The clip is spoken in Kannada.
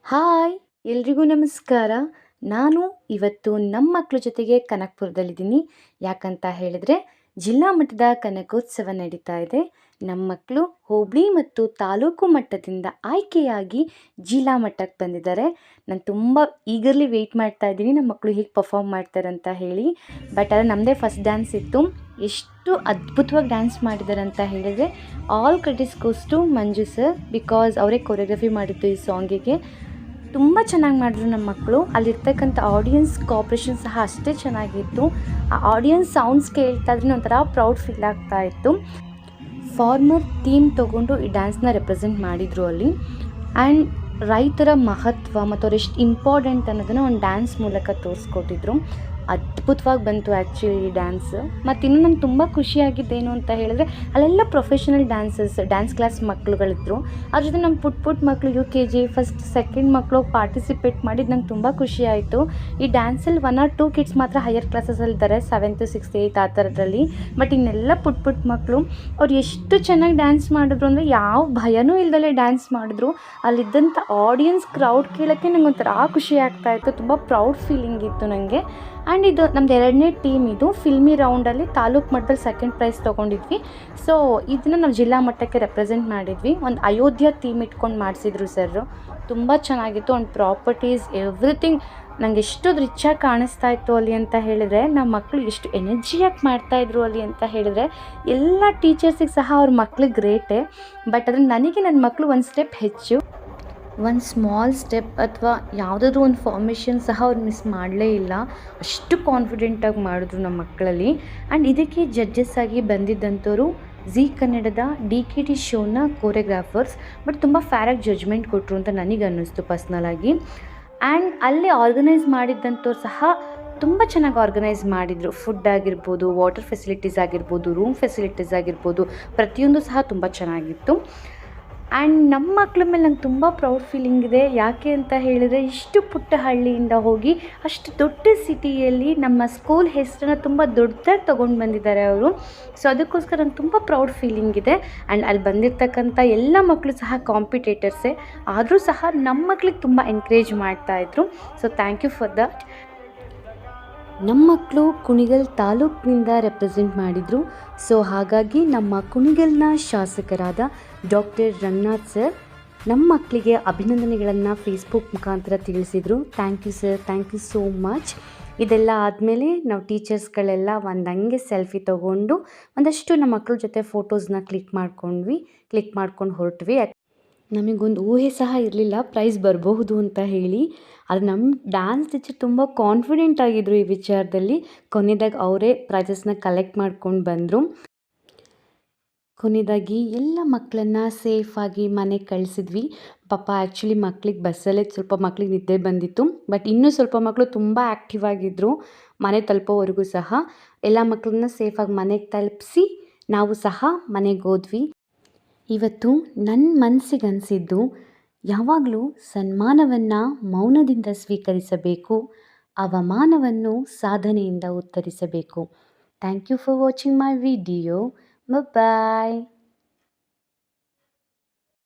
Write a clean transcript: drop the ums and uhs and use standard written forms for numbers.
ಹಾಯ್ ಎಲ್ರಿಗೂ ನಮಸ್ಕಾರ. ನಾನು ಇವತ್ತು ನಮ್ಮ ಮಕ್ಕಳ ಜೊತೆಗೆ ಕನಕಪುರದಲ್ಲಿದ್ದೀನಿ. ಯಾಕಂತ ಹೇಳಿದ್ರೆ ಜಿಲ್ಲಾ ಮಟ್ಟದ ಕನಕೋತ್ಸವ ನಡೀತಾ ಇದೆ. ನಮ್ಮ ಮಕ್ಕಳು ಹೋಬಳಿ ಮತ್ತು ತಾಲೂಕು ಮಟ್ಟದಿಂದ ಆಯ್ಕೆಯಾಗಿ ಜಿಲ್ಲಾ ಮಟ್ಟಕ್ಕೆ ಬಂದಿದ್ದಾರೆ. ನಾನು ತುಂಬ ಈಗರ್ಲಿ ವೆಯ್ಟ್ ಮಾಡ್ತಾ ಇದ್ದೀನಿ ನಮ್ಮ ಮಕ್ಕಳು ಹೇಗೆ ಪರ್ಫಾರ್ಮ್ ಮಾಡ್ತಾರೆ ಅಂತ ಹೇಳಿ. ಬಟ್ ಅದು ನಮ್ಮದೇ ಫಸ್ಟ್ ಡ್ಯಾನ್ಸ್ ಇತ್ತು. ಎಷ್ಟು ಅದ್ಭುತವಾಗಿ ಡ್ಯಾನ್ಸ್ ಮಾಡಿದ್ದಾರೆ ಅಂತ ಹೇಳಿದರೆ all credits goes to Manju sir, because ಅವರೇ ಕೊರಿಯೋಗ್ರಫಿ ಮಾಡಿದ್ದು ಈ ಸಾಂಗಿಗೆ. ತುಂಬ ಚೆನ್ನಾಗಿ ಮಾಡಿದ್ರು ನಮ್ಮ ಮಕ್ಕಳು. ಅಲ್ಲಿರ್ತಕ್ಕಂಥ ಆಡಿಯನ್ಸ್ ಕೋಆಪ್ರೇಷನ್ ಸಹ ಅಷ್ಟೇ ಚೆನ್ನಾಗಿತ್ತು. ಆ ಆಡಿಯನ್ಸ್ ಸೌಂಡ್ಸ್ ಕೇಳ್ತಾ ಇದ್ರೆ ಒಂಥರ ಪ್ರೌಡ್ ಫೀಲ್ ಆಗ್ತಾ ಇತ್ತು. ಫಾರ್ಮರ್ ಥೀಮ್ ತೊಗೊಂಡು ಈ ಡ್ಯಾನ್ಸ್ನ ರೆಪ್ರೆಸೆಂಟ್ ಮಾಡಿದರು ಅಲ್ಲಿ. ಆ್ಯಂಡ್ ರೈತರ ಮಹತ್ವ ಮತ್ತು ಅವ್ರು ಎಷ್ಟು ಇಂಪಾರ್ಟೆಂಟ್ ಅನ್ನೋದನ್ನು ಒಂದು ಡ್ಯಾನ್ಸ್ ಮೂಲಕ ತೋರಿಸ್ಕೊಟ್ಟಿದ್ರು. ಅದ್ಭುತವಾಗಿ ಬಂತು ಆ್ಯಕ್ಚುಲಿ ಈ ಡ್ಯಾನ್ಸು. ಮತ್ತು ಇನ್ನೂ ನಂಗೆ ತುಂಬ ಖುಷಿಯಾಗಿದ್ದೇನು ಅಂತ ಹೇಳಿದ್ರೆ ಅಲ್ಲೆಲ್ಲ ಪ್ರೊಫೆಷನಲ್ ಡ್ಯಾನ್ಸ್ ಕ್ಲಾಸ್ ಮಕ್ಕಳುಗಳಿದ್ರು. ಅದ್ರ ಜೊತೆ ನಮ್ಮ ಪುಟ್ಟ ಮಕ್ಕಳು UKG ಫಸ್ಟ್ ಸೆಕೆಂಡ್ ಮಕ್ಕಳು ಪಾರ್ಟಿಸಿಪೇಟ್ ಮಾಡಿದ್ದು ನಂಗೆ ತುಂಬ ಖುಷಿ ಆಯಿತು. ಈ ಡ್ಯಾನ್ಸಲ್ಲಿ 1 or 2 ಕಿಡ್ಸ್ ಮಾತ್ರ ಹೈಯರ್ ಕ್ಲಾಸಸಲ್ಲಿದ್ದಾರೆ, 7th 6th 8th ಆ ಥರದ್ರಲ್ಲಿ. ಬಟ್ ಇನ್ನೆಲ್ಲ ಪುಟ್ಟ ಮಕ್ಕಳು ಅವ್ರು ಎಷ್ಟು ಚೆನ್ನಾಗಿ ಡ್ಯಾನ್ಸ್ ಮಾಡಿದ್ರು ಅಂದರೆ ಯಾವ ಭಯನೂ ಇಲ್ದಲೇ ಡ್ಯಾನ್ಸ್ ಮಾಡಿದ್ರು. ಅಲ್ಲಿದ್ದಂಥ ಆಡಿಯನ್ಸ್ ಕ್ರೌಡ್ ಕೇಳೋಕ್ಕೆ ನಂಗೆ ಒಂಥರ ಖುಷಿ ಆಗ್ತಾಯಿತ್ತು. ತುಂಬ ಪ್ರೌಡ್ ಫೀಲಿಂಗ್ ಇತ್ತು ನನಗೆ. ಆ್ಯಂಡ್ ಇದು ನಮ್ಮದು 2ನೇ ಟೀಮ್. ಇದು ಫಿಲ್ಮಿ ರೌಂಡಲ್ಲಿ ತಾಲೂಕು ಮಟ್ಟದಲ್ಲಿ 2nd ಪ್ರೈಸ್ ತೊಗೊಂಡಿದ್ವಿ. ಸೊ ಇದನ್ನು ನಾವು ಜಿಲ್ಲಾ ಮಟ್ಟಕ್ಕೆ ರೆಪ್ರೆಸೆಂಟ್ ಮಾಡಿದ್ವಿ. ಒಂದು ಅಯೋಧ್ಯ ಥೀಮ್ ಇಟ್ಕೊಂಡು ಮಾಡಿಸಿದ್ರು ಸರ್. ತುಂಬ ಚೆನ್ನಾಗಿತ್ತು. ಒಂದು ಪ್ರಾಪರ್ಟೀಸ್ ಎವ್ರಿಥಿಂಗ್ ನಂಗೆ ಎಷ್ಟು ರಿಚಾಗಿ ಕಾಣಿಸ್ತಾ ಇತ್ತು ಅಲ್ಲಿ ಅಂತ ಹೇಳಿದರೆ, ನಮ್ಮ ಮಕ್ಕಳು ಎಷ್ಟು ಎನರ್ಜಿಯಾಗಿ ಮಾಡ್ತಾಯಿದ್ರು ಅಲ್ಲಿ ಅಂತ ಹೇಳಿದರೆ. ಎಲ್ಲ ಟೀಚರ್ಸಿಗೆ ಸಹ ಅವ್ರ ಮಕ್ಳಿಗೆ ಗ್ರೇಟೇ. ಬಟ್ ಅದ್ರಲ್ಲಿ ನನಗೆ ನನ್ನ ಮಕ್ಕಳು ಒಂದು ಸ್ಟೆಪ್ ಹೆಚ್ಚು. ಒಂದು ಸ್ಮಾಲ್ ಸ್ಟೆಪ್ ಅಥವಾ ಯಾವುದಾದ್ರೂ ಒಂದು ಫಾರ್ಮೇಷನ್ ಸಹ ಅವ್ರು ಮಿಸ್ ಮಾಡಲೇ ಇಲ್ಲ. ಅಷ್ಟು ಕಾನ್ಫಿಡೆಂಟಾಗಿ ಮಾಡಿದ್ರು ನಮ್ಮ ಮಕ್ಕಳಲ್ಲಿ. ಆ್ಯಂಡ್ ಇದಕ್ಕೆ ಜಡ್ಜಸ್ ಆಗಿ ಬಂದಿದ್ದಂಥವ್ರು ಝೀ ಕನ್ನಡದ DKT ಶೋನ ಕೋರಿಯೋಗ್ರಾಫರ್ಸ್. ಬಟ್ ತುಂಬ ಫೇರಾಗಿ ಜಡ್ಜ್ಮೆಂಟ್ ಕೊಟ್ಟರು ಅಂತ ನನಗೆ ಅನ್ನಿಸ್ತು ಪರ್ಸ್ನಲಾಗಿ. ಆ್ಯಂಡ್ ಅಲ್ಲಿ ಆರ್ಗನೈಸ್ ಮಾಡಿದ್ದಂಥವ್ರು ಸಹ ತುಂಬ ಚೆನ್ನಾಗಿ ಆರ್ಗನೈಸ್ ಮಾಡಿದರು. ಫುಡ್ ಆಗಿರ್ಬೋದು, ವಾಟರ್ ಫೆಸಿಲಿಟೀಸ್ ಆಗಿರ್ಬೋದು, ರೂಮ್ ಫೆಸಿಲಿಟೀಸ್ ಆಗಿರ್ಬೋದು, ಪ್ರತಿಯೊಂದು ಸಹ ತುಂಬ ಚೆನ್ನಾಗಿತ್ತು. ಆ್ಯಂಡ್ ನಮ್ಮ ಮಕ್ಳ ಮೇಲೆ ನಂಗೆ ತುಂಬ ಪ್ರೌಡ್ ಫೀಲಿಂಗ್ ಇದೆ. ಯಾಕೆ ಅಂತ ಹೇಳಿದರೆ ಇಷ್ಟು ಪುಟ್ಟ ಹಳ್ಳಿಯಿಂದ ಹೋಗಿ ಅಷ್ಟು ದೊಡ್ಡ ಸಿಟಿಯಲ್ಲಿ ನಮ್ಮ ಸ್ಕೂಲ್ ಹೆಸರನ್ನ ತುಂಬ ದೊಡ್ಡದಾಗಿ ತೊಗೊಂಡು ಬಂದಿದ್ದಾರೆ ಅವರು. ಸೊ ಅದಕ್ಕೋಸ್ಕರ ನಂಗೆ ತುಂಬ ಪ್ರೌಡ್ ಫೀಲಿಂಗ್ ಇದೆ. ಆ್ಯಂಡ್ ಅಲ್ಲಿ ಬಂದಿರತಕ್ಕಂಥ ಎಲ್ಲ ಮಕ್ಕಳು ಸಹ ಕಾಂಪಿಟೇಟರ್ಸೇ ಆದರೂ ಸಹ ನಮ್ಮ ಮಕ್ಳಿಗೆ ತುಂಬ ಎನ್ಕರೇಜ್ ಮಾಡ್ತಾಯಿದ್ರು. So thank you for that. ನಮ್ಮ ಮಕ್ಕಳು ಕುಣಿಗಲ್ ತಾಲೂಕಿನಿಂದ ರೆಪ್ರೆಸೆಂಟ್ ಮಾಡಿದರು. ಸೊ ಹಾಗಾಗಿ ನಮ್ಮ ಕುಣಿಗಲ್ನ ಶಾಸಕರಾದ ಡಾಕ್ಟರ್ ರಂಗನಾಥ್ ಸರ್ ನಮ್ಮ ಮಕ್ಕಳಿಗೆ ಅಭಿನಂದನೆಗಳನ್ನು ಫೇಸ್ಬುಕ್ ಮುಖಾಂತರ ತಿಳಿಸಿದರು. Thank you sir, thank you so much. ಇದೆಲ್ಲ ಆದಮೇಲೆ ನಾವು ಟೀಚರ್ಸ್ಗಳೆಲ್ಲ ಹಂಗೆ ಸೆಲ್ಫಿ ತೊಗೊಂಡು ಒಂದಷ್ಟು ನಮ್ಮ ಮಕ್ಕಳ ಜೊತೆ ಫೋಟೋಸ್ನ ಕ್ಲಿಕ್ ಮಾಡ್ಕೊಂಡು ಹೊರಟ್ವಿ. ನಮಗೊಂದು ಊಹೆ ಸಹ ಇರಲಿಲ್ಲ ಪ್ರೈಸ್ ಬರಬಹುದು ಅಂತ ಹೇಳಿ. ಆದರೆ ನಮ್ಮ ಡ್ಯಾನ್ಸ್ ಟೀಚರ್ ತುಂಬ ಕಾನ್ಫಿಡೆಂಟ್ ಆಗಿದ್ದರು ಈ ವಿಚಾರದಲ್ಲಿ. ಕೊನೆಯದಾಗಿ ಅವರೇ ಪ್ರೈಸಸ್ನ ಕಲೆಕ್ಟ್ ಮಾಡ್ಕೊಂಡು ಬಂದರು. ಕೊನೆಯದಾಗಿ ಎಲ್ಲ ಮಕ್ಕಳನ್ನು ಸೇಫಾಗಿ ಮನೆಗೆ ಕಳಿಸಿದ್ವಿ. ಪಾಪ ಆ್ಯಕ್ಚುಲಿ ಮಕ್ಳಿಗೆ ಬಸ್ಸಲ್ಲೇ ಸ್ವಲ್ಪ ಮಕ್ಳಿಗೆ ನಿದ್ದೆ ಬಂದಿತ್ತು. ಬಟ್ ಇನ್ನೂ ಸ್ವಲ್ಪ ಮಕ್ಕಳು ತುಂಬ ಆ್ಯಕ್ಟಿವ್ ಆಗಿದ್ದರು. ಮನೆ ತಲುಪೋವರೆಗೂ ಸಹ ಎಲ್ಲ ಮಕ್ಕಳನ್ನ ಸೇಫಾಗಿ ಮನೆಗೆ ತಲುಪಿಸಿ ನಾವು ಸಹ ಮನೆಗೆ ಹೋದ್ವಿ. ಇವತ್ತು ನನ್ನ ಮನಸ್ಸಿಗನ್ಸಿದ್ದು, ಯಾವಾಗಲೂ ಸನ್ಮಾನವನ್ನು ಮೌನದಿಂದ ಸ್ವೀಕರಿಸಬೇಕು, ಅವಮಾನವನ್ನು ಸಾಧನೆಯಿಂದ ಉತ್ತರಿಸಬೇಕು. Thank you for watching my video. Bye.